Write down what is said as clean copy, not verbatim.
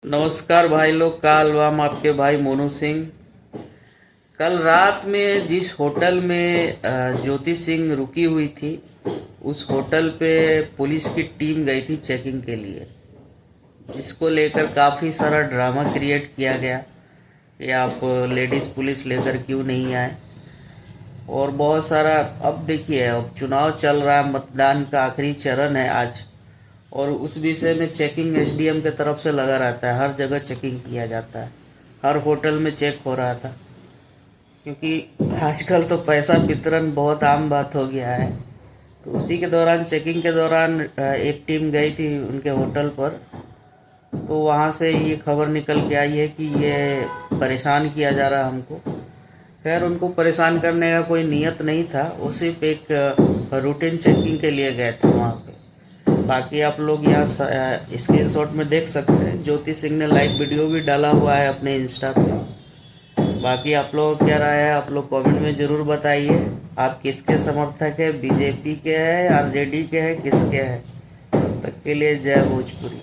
नमस्कार भाई लोग, कालवाम आपके भाई मोनू सिंह। कल रात में जिस होटल में ज्योति सिंह रुकी हुई थी, उस होटल पे पुलिस की टीम गई थी चेकिंग के लिए, जिसको लेकर काफ़ी सारा ड्रामा क्रिएट किया गया कि आप लेडीज़ पुलिस लेकर क्यों नहीं आए। और बहुत सारा, अब देखिए, अब चुनाव चल रहा है, मतदान का आखिरी चरण है आज, और उस विषय में चेकिंग एसडीएम के तरफ से लगा रहता है। हर जगह चेकिंग किया जाता है, हर होटल में चेक हो रहा था, क्योंकि आजकल तो पैसा वितरण बहुत आम बात हो गया है। तो उसी के दौरान, चेकिंग के दौरान एक टीम गई थी उनके होटल पर, तो वहाँ से ये खबर निकल के आई है कि ये परेशान किया जा रहा है हमको। खैर, उनको परेशान करने का कोई नियत नहीं था, वो सिर्फ एक रूटीन चेकिंग के लिए गए थे वहाँ पे। बाकी आप लोग यहाँ स्क्रीनशॉट में देख सकते हैं, ज्योति सिंह ने लाइव वीडियो भी डाला हुआ है अपने इंस्टा पे। बाकी आप लोग क्या राय है, आप लोग कमेंट में ज़रूर बताइए। आप किसके समर्थक है, बीजेपी के हैं, आरजेडी के हैं, किसके हैं? तब तक के लिए जय भोजपुरी।